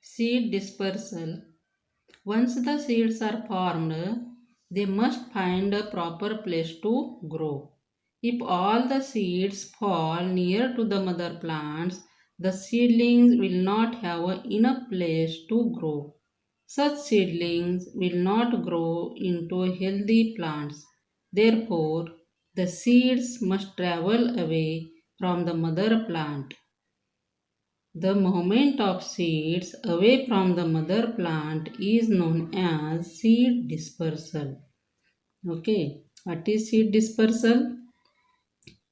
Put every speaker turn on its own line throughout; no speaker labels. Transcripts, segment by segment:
Seed dispersal. Once the seeds are formed, they must find a proper place to grow. If all the seeds fall near to the mother plants, the seedlings will not have enough place to grow. Such seedlings will not grow into healthy plants. Therefore, the seeds must travel away from the mother plant. The movement of seeds away from the mother plant is known as seed dispersal. Okay, what is seed dispersal?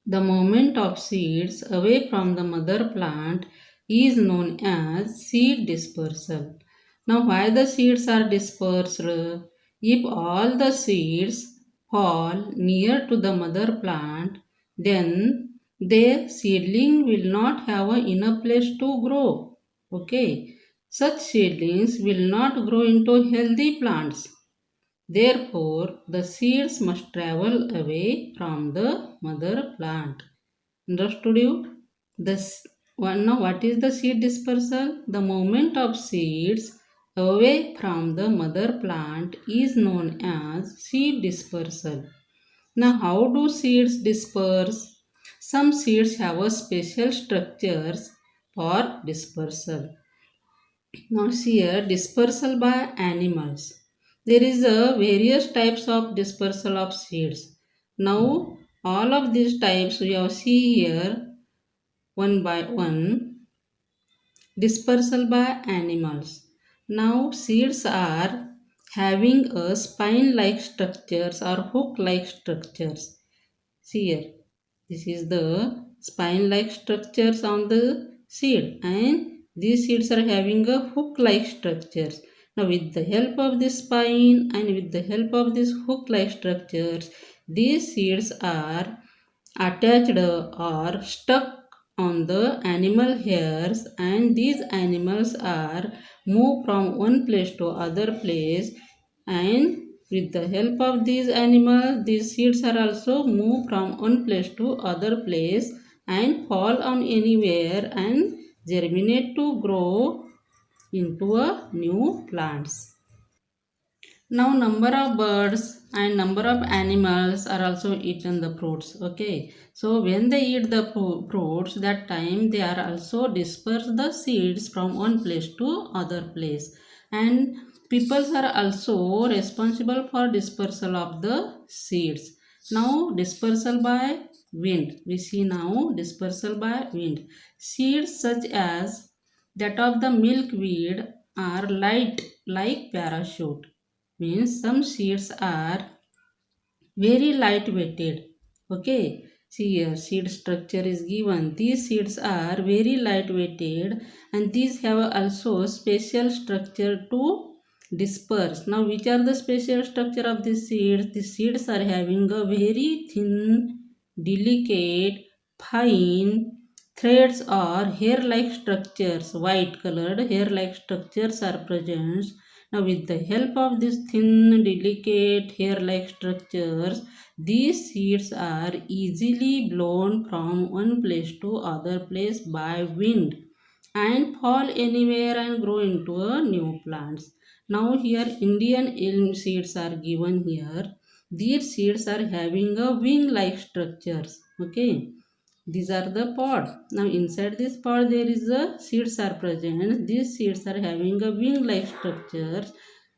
The movement of seeds away from the mother plant is known as seed dispersal. Now, why the seeds are dispersed? If all the seeds fall near to the mother plant, then the seedling will not have enough place to grow. Okay, such seedlings will not grow into healthy plants. Therefore, the seeds must travel away from the mother plant. Understood you? This one now what is the seed dispersal? The movement of seeds away from the mother plant is known as seed dispersal. Now how do seeds disperse? Some seeds have a special structures for dispersal. Now here dispersal by animals. There is a various types of dispersal of seeds. Now all of these types we have see here one by one. Dispersal by animals. Now seeds are having a spine like structures or hook like structures. See here, this is the spine like structures on the seed and these seeds are having a hook like structures. Now with the help of this spine and with the help of these hook like structures, these seeds are attached or stuck on the animal hairs and these animals are moved from one place to other place and with the help of these animals these seeds are also moved from one place to other place and fall on anywhere and germinate to grow into a new plants. Now number of birds and number of animals are also eaten the fruits. Okay. So when they eat the fruits, that time they are also disperse the seeds from one place to other place. And people are also responsible for dispersal of the seeds. Now dispersal by wind. We see now dispersal by wind. Seeds such as that of the milkweed are light like parachute, means some seeds are very light weighted. Okay, see here seed structure is given. These seeds are very light weighted and these have also special structure to disperse. Now which are the special structure of these seeds? These seeds are having a very thin, delicate, fine threads or hair like structures. White colored hair like structures are present. Now, with the help of these thin, delicate hair-like structures, these seeds are easily blown from one place to other place by wind and fall anywhere and grow into a new plants. Now here Indian elm seeds are given here. These seeds are having a wing-like structures. Okay, these are the pod. Now inside this pod there is a seeds are present. These seeds are having a wing-like structures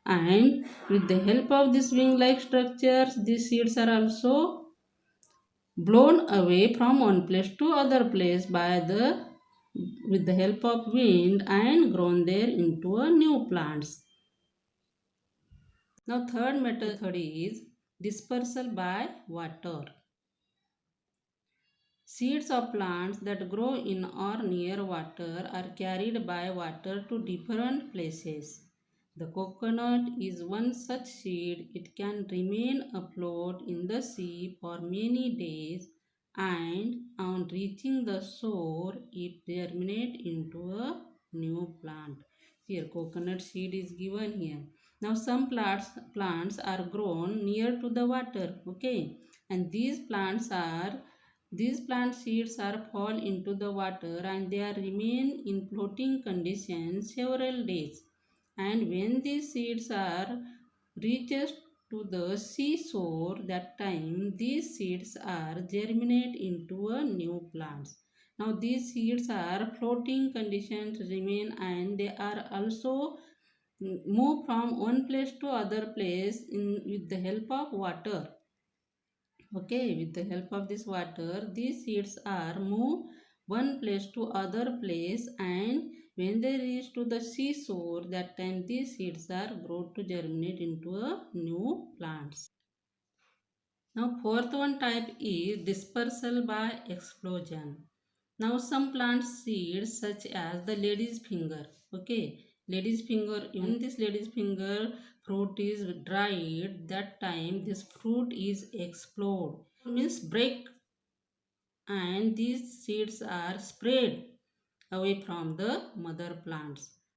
and with the help of this wing-like structures these seeds are also blown away from one place to other place by the with the help of wind and grown there into a new plants. Now third method is dispersal by water. Seeds of plants that grow in or near water are carried by water to different places. The coconut is one such seed. It can remain afloat in the sea for many days and on reaching the shore it germinates into a new plant. Here coconut seed is given here. Now some plants are grown near to the water, okay, and these plants are These plant seeds are fall into the water and they are remain in floating condition several days. And when these seeds are reaches to the seashore, that time these seeds are germinate into a new plants. Now these seeds are floating conditions remain and they are also move from one place to other place in with the help of water. Okay, with the help of this water, these seeds are move one place to other place, and when they reach to the seashore, that time these seeds are brought to germinate into a new plants. Now, fourth one type is dispersal by explosion. Now, some plant seeds such as the lady's finger. Okay, lady's finger. Even this lady's finger fruit is dried. That time this fruit is explode. Means break, and these seeds are spread away from the mother plants.